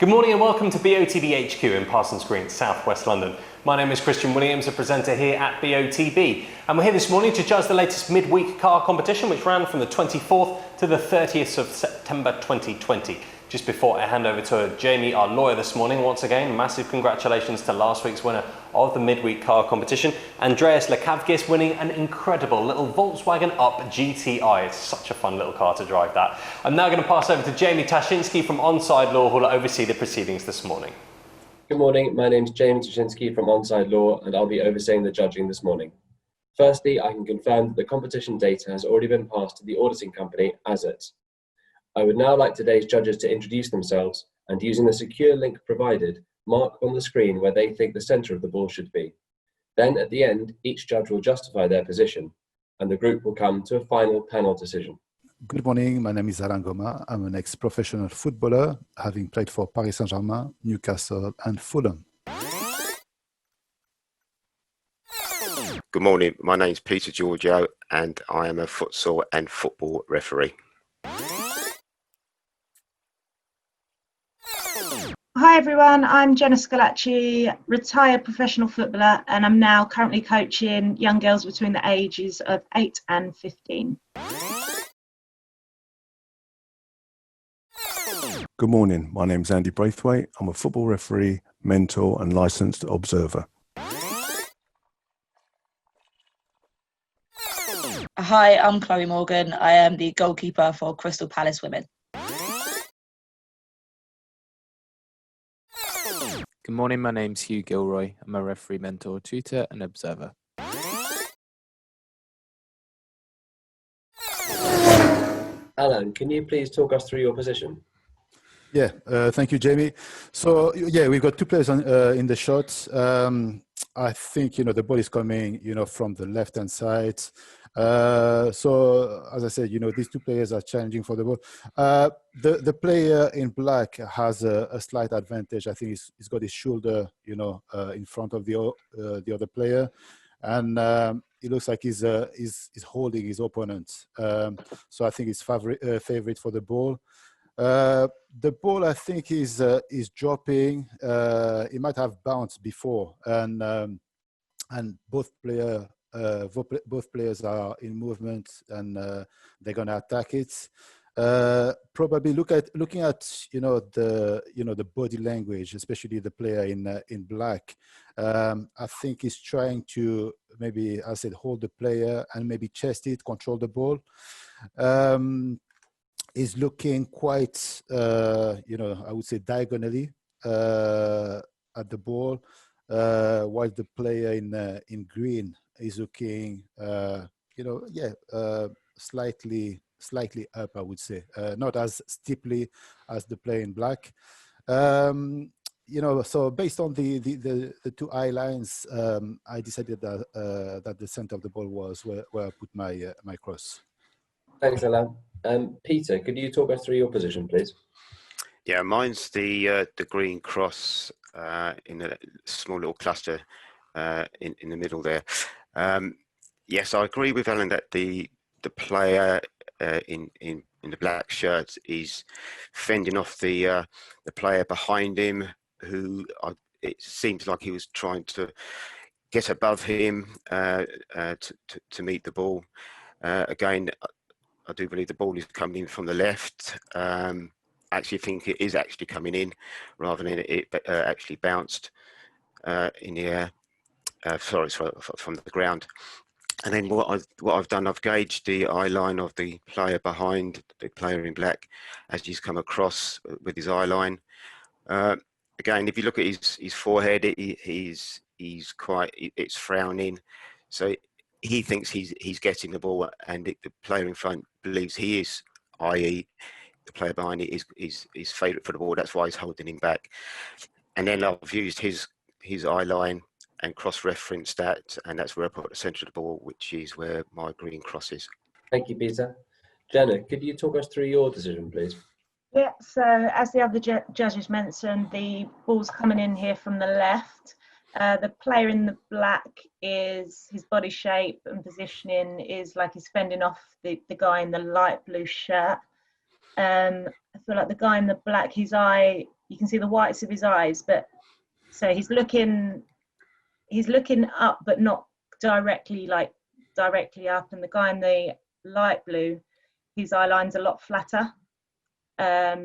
Good morning and welcome to BOTB HQ in Parsons Green, South West London. My name is Christian Williams, a presenter here at BOTB, and we're here this morning to judge the latest midweek car competition, which ran from the 24th to the 30th of September 2020. Just before I hand over to Jamie, our lawyer, this morning, once again, massive congratulations to last week's winner of the midweek car competition, Andreas Lekavgis, winning an incredible little Volkswagen Up GTI. It's such a fun little car to drive, that. I'm now going to pass over to Jamie Tashinsky from Onside Law, who will oversee the proceedings this morning. Good morning, my name's James Tashinsky from Onside Law, and I'll be overseeing the judging this morning. Firstly, I can confirm that the competition data has already been passed to the auditing company as it. I would now like today's judges to introduce themselves and, using the secure link provided, mark on the screen where they think the centre of the ball should be. Then at the end, each judge will justify their position and the group will come to a final panel decision. Good morning, my name is Alain Goma. I'm an ex-professional footballer, having played for Paris Saint-Germain, Newcastle and Fulham. Good morning, my name is Peter Giorgio and I am a futsal and football referee. Hi everyone, I'm Jenna Scalacci, retired professional footballer, and I'm now currently coaching young girls between the ages of 8 and 15. Good morning, my name is Andy BRATHWAITE. I'm a football referee, mentor and licensed observer. Hi, I'm Chloe Morgan. I am the goalkeeper for Crystal Palace Women. Good morning, my name's Hugh Gilroy. I'm a referee, mentor, tutor and observer. Alan, can you please talk us through your position? Yeah, thank you, Jamie. So, yeah, we've got two players in the shots. I think, the ball is coming, from the left-hand side. So, as I said, these two players are challenging for the ball. The player in black has a slight advantage. I think he's got his shoulder, in front of the other player. And it looks like he's holding his opponent. So I think he's favorite for the ball. The ball, I think, is dropping. It might have bounced before, and both players are in movement, and they're gonna attack it. Probably looking at the body language, especially the player in black. I think he's trying to maybe, as I said, hold the player and maybe chest it, control the ball. Is looking quite, I would say diagonally at the ball, while the player in green is looking, slightly up, I would say, not as steeply as the player in black. So based on the two eye lines, I decided that the center of the ball was where I put my cross. Thanks, Alan. Peter, could you talk us through your position, please? Yeah, mine's the green cross in a small little cluster in the middle there. Yes, I agree with Alan that the player in the black shirt is fending off the player behind him, who it seems like he was trying to get above him to meet the ball. Again, I do believe the ball is coming in from the left. I actually think it is actually coming in rather than it actually bounced in the air. Sorry, from the ground. And then what I've done, I've gauged the eye line of the player behind the player in black as he's come across with his eye line. Again, if you look at his forehead, it's frowning. So he thinks he's getting the ball, and the player in front believes he is, i.e. the player behind it is favourite for the ball. That's why he's holding him back. And then I've used his eye line and cross-referenced that, and that's where I put the centre of the ball, which is where my green cross is. Thank you, Peter. Jenna, could you talk us through your decision, please? Yeah, so as the other judges mentioned, the ball's coming in here from the left. The player in the black his body shape and positioning is like he's fending off the guy in the light blue shirt. I feel like the guy in the black, his eye, you can see the whites of his eyes, but so he's looking up, but not directly up. And the guy in the light blue, his eye line's a lot flatter.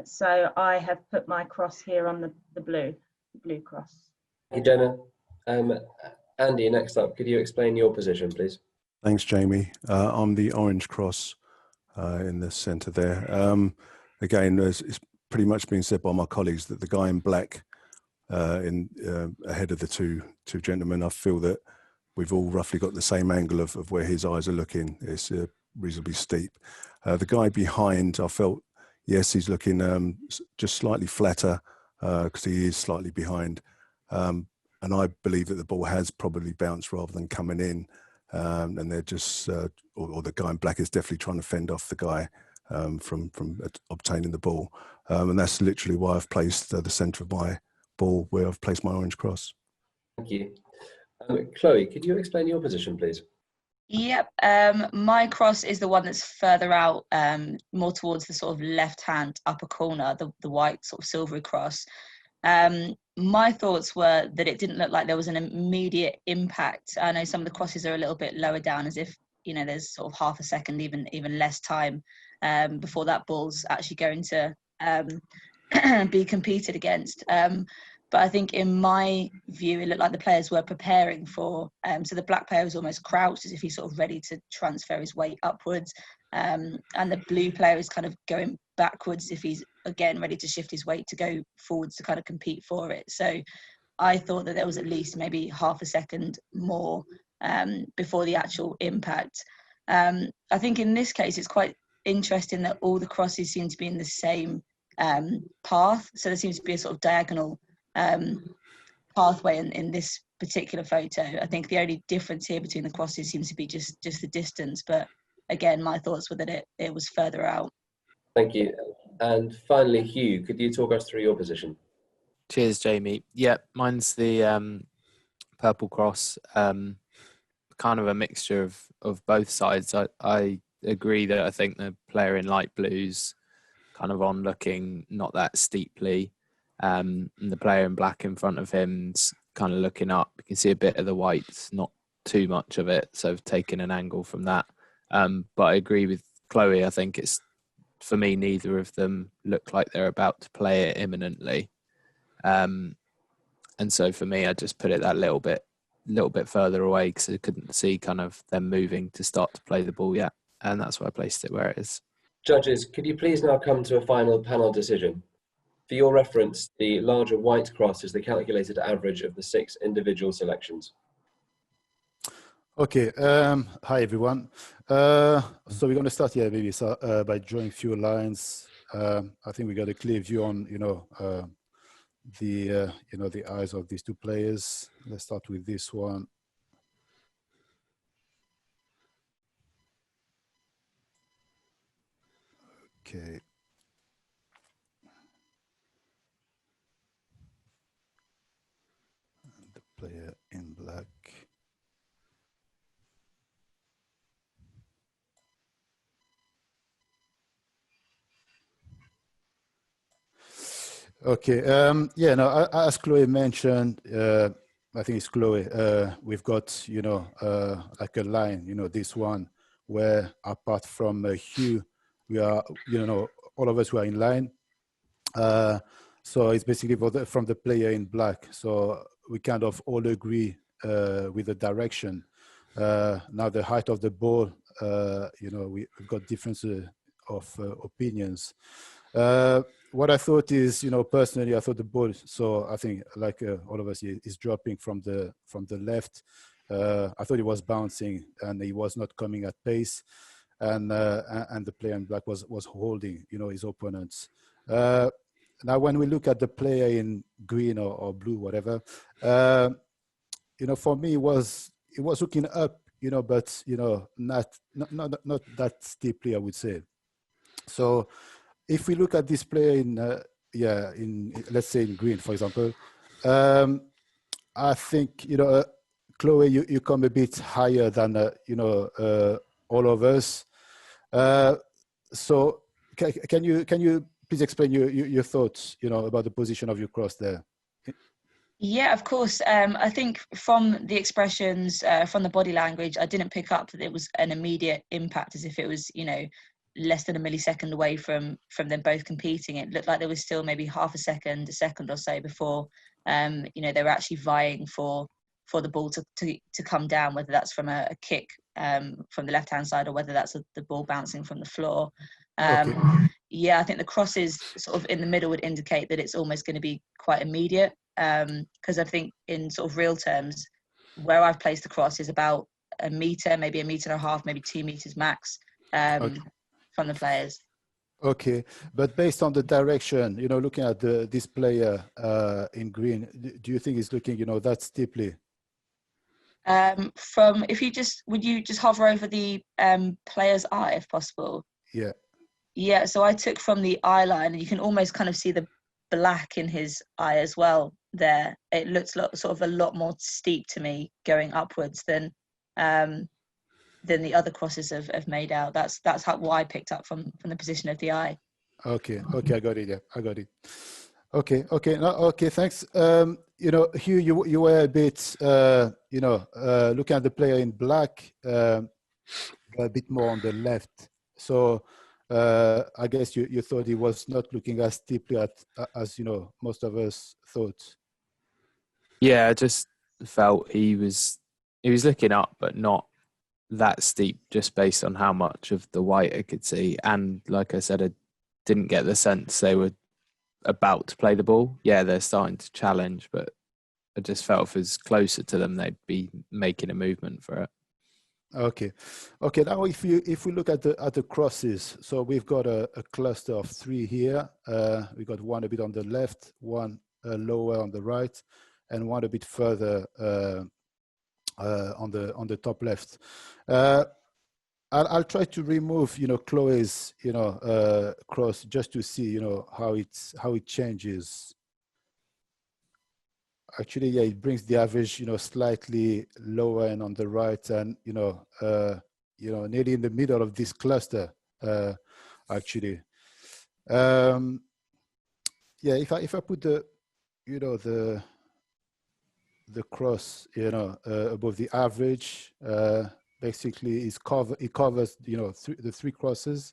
So I have put my cross here on the blue cross. Thank you, Jenna. Andy, next up, could you explain your position, please? Thanks, Jamie. I'm the orange cross in the centre there. Again, it's pretty much been said by my colleagues that the guy in black ahead of the two gentlemen, I feel that we've all roughly got the same angle of where his eyes are looking. It's reasonably steep. The guy behind, I felt, yes, he's looking just slightly flatter because he is slightly behind. And I believe that the ball has probably bounced rather than coming in. And they're just, or the guy in black is definitely trying to fend off the guy from obtaining the ball. And that's literally why I've placed the centre of my ball where I've placed my orange cross. Thank you. Chloe, could you explain your position, please? Yep, my cross is the one that's further out, more towards the sort of left-hand upper corner, the white sort of silvery cross. My thoughts were that it didn't look like there was an immediate impact. I know some of the crosses are a little bit lower down, as if, you know, there's sort of half a second, even less time before that ball's actually going to be competed against. But I think in my view, it looked like the players were preparing for, so the black player was almost crouched as if he's sort of ready to transfer his weight upwards. And the blue player is kind of going backwards if he's, again, ready to shift his weight to go forwards to kind of compete for it. So I thought that there was at least maybe half a second more before the actual impact. I think in this case, it's quite interesting that all the crosses seem to be in the same path. So there seems to be a sort of diagonal pathway in this particular photo. I think the only difference here between the crosses seems to be just the distance. But again, my thoughts were that it was further out. Thank you. And finally, Hugh, could you talk us through your position? Cheers, Jamie. Yeah, mine's the purple cross. Kind of a mixture of both sides. I agree that I think the player in light blues kind of on looking not that steeply. And the player in black in front of him's kind of looking up. You can see a bit of the whites, not too much of it. So I've taken an angle from that. But I agree with Chloe. I think it's, for me, neither of them look like they're about to play it imminently. And so for me, I just put it that little bit further away because I couldn't see kind of them moving to start to play the ball yet. And that's why I placed it where it is. Judges, could you please now come to a final panel decision? For your reference, the larger white cross is the calculated average of the 6 individual selections. Okay, hi everyone. So we're going to start here maybe by drawing a few lines. I think we got a clear view on, the eyes of these two players. Let's start with this one. Okay. The player in black. Okay. Yeah. No. As Chloe mentioned, I think it's Chloe. We've got like a line. This one where apart from Hugh, we are all of us who are in line. So it's basically from the player in black. So we kind of all agree with the direction. Now the height of the ball, we've got differences of opinions. What I thought is, personally, I thought the ball. So I think, like all of us, is dropping from the left. I thought it was bouncing, and he was not coming at pace, and the player in black was holding, his opponents. Now, when we look at the player in green or blue, whatever, for me, it was looking up, but not that steeply, I would say. So if we look at this player in let's say in green, for example, I think Chloe, you come a bit higher than all of us. So can you please explain your thoughts, about the position of your cross there? Yeah, of course. I think from the expressions, from the body language, I didn't pick up that it was an immediate impact, as if it was, less than a millisecond away from them both competing. It looked like there was still maybe half a second or so before, they were actually vying for the ball to come down, whether that's from a kick from the left-hand side or whether that's the ball bouncing from the floor. Okay. Yeah, I think the crosses sort of in the middle would indicate that it's almost going to be quite immediate, because I think in sort of real terms, where I've placed the cross is about a metre, maybe a metre and a half, maybe 2 metres max Okay. from the players. Okay, but based on the direction, looking at this player in green, do you think he's looking, that steeply? Would you just hover over the player's eye if possible? Yeah. Yeah, so I took from the eye line, and you can almost kind of see the black in his eye as well there. It looks sort of a lot more steep to me going upwards than the other crosses have made out. That's what I picked up from the position of the eye. Okay, I got it. Yeah, I got it. Okay, thanks. Hugh, you were a bit, looking at the player in black, a bit more on the left. So I guess you thought he was not looking as deeply as most of us thought. Yeah, I just felt he was looking up, but not that steep, just based on how much of the white I could see. And like I said, I didn't get the sense they were about to play the ball. Yeah, they're starting to challenge, but I just felt if it was closer to them, they'd be making a movement for it. Okay. Now, if we look at the crosses, so we've got a cluster of 3 here. We got one a bit on the left, one lower on the right, and one a bit further on the top left. I'll try to remove, Chloe's, cross just to see, how it changes. Actually, yeah, it brings the average, slightly lower and on the right, and nearly in the middle of this cluster, actually. Yeah, if I put the cross, above the average, basically it covers, the 3 crosses,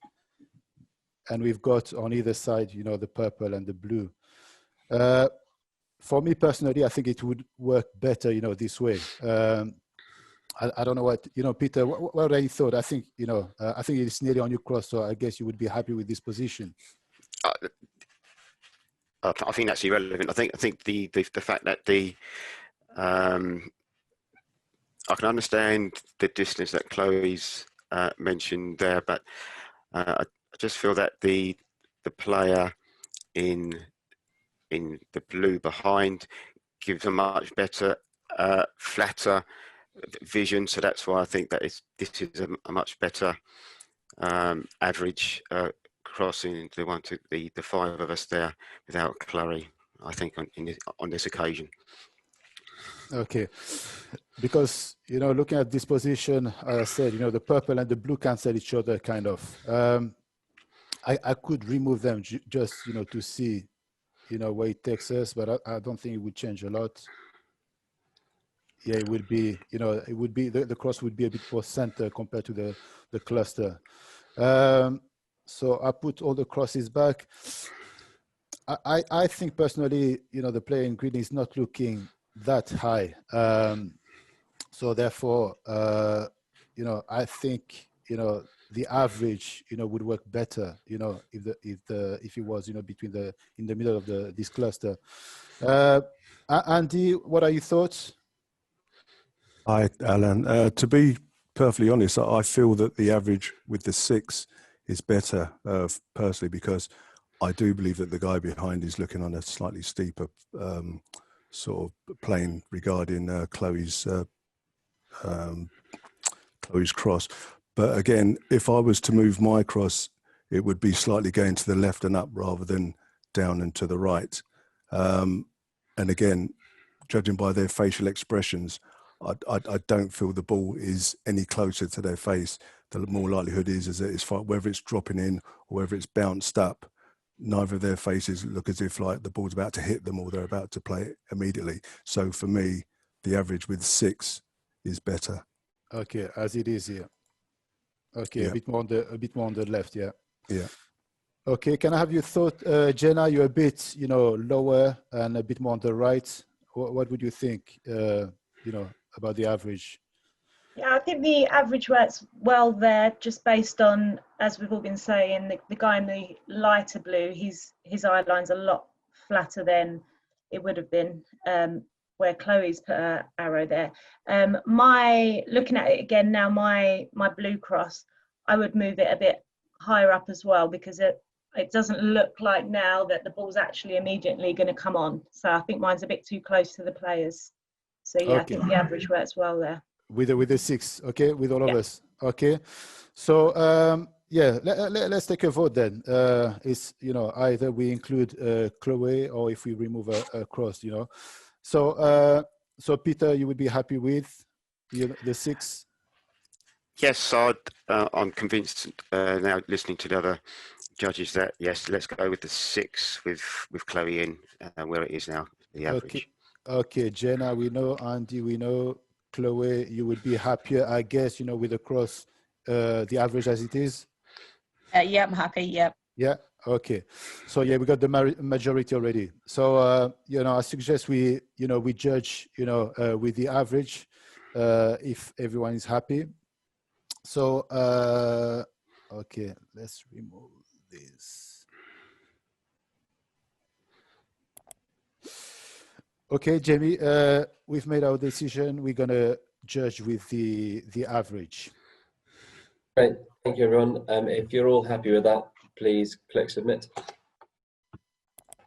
and we've got on either side, the purple and the blue. For me personally, I think it would work better, this way. I don't know what, Peter, what I thought. I think, I think it's nearly on your cross, so I guess you would be happy with this position. I think that's irrelevant. I think the fact that I can understand the distance that Chloe's mentioned there, but I just feel that the player in the blue behind gives a much better, flatter vision. So that's why I think that this is a much better average crossing the 5 of us there without Chloe, I think, on this occasion. Okay, because looking at this position, as I said, the purple and the blue cancel each other, kind of. I could remove them just to see where it takes us, but I don't think it would change a lot. Yeah, it would be it would be the cross would be a bit more center compared to the cluster. So I put all the crosses back. I think personally, the player in green is not looking that high. So therefore, I think, the average, would work better, if it was, between in the middle of this cluster. Andy, what are your thoughts? Hi, Alan. To be perfectly honest, I feel that the average with the 6 is better, personally, because I do believe that the guy behind is looking on a slightly steeper sort of plane regarding Chloe's cross. But again, if I was to move my cross, it would be slightly going to the left and up rather than down and to the right. And again, judging by their facial expressions, I don't feel the ball is any closer to their face. The more likelihood is that it's whether it's dropping in or whether it's bounced up, neither of their faces look as if like the ball's about to hit them or they're about to play it immediately. So for me, the average with 6 is better. Okay, as it is here. Okay, Yeah. a bit more on the left, yeah. Yeah. Okay, can I have your thought, Jenna? You're a bit, lower and a bit more on the right. What would you think, about the average? Yeah, I think the average works well there, just based on, as we've all been saying, the guy in the lighter blue, his eye line's a lot flatter than it would have been, where Chloe's put her arrow there. Looking at it again now, my blue cross, I would move it a bit higher up as well, because it doesn't look like now that the ball's actually immediately going to come on. So I think mine's a bit too close to the players. So yeah, Okay. I think the average works well there. With the 6, okay, with all of us, okay. So let's take a vote then. It's either we include Chloe or if we remove a cross, So Peter, you would be happy with the 6? Yes, I'm convinced now, listening to the other judges, that yes, let's go with the 6 with Chloe in where it is now, the average. Okay, Jenna, we know. Andy, we know. Chloe, you would be happier, I guess, with the cross, the average as it is? Yeah, I'm happy, yeah. Yeah, okay. So yeah, we got the majority already. So, I suggest we judge, with the average, if everyone is happy. So, okay, let's remove this. Okay, Jamie, we've made our decision. We're gonna judge with the average. Great, thank you everyone. If you're all happy with that, please click submit.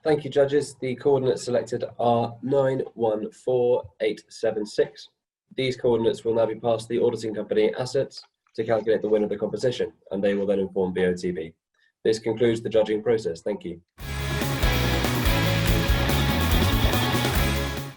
Thank you, judges. The coordinates selected are 914876. These coordinates will now be passed to the auditing company Assets to calculate the win of the competition, and they will then inform BOTB. This concludes the judging process. Thank you.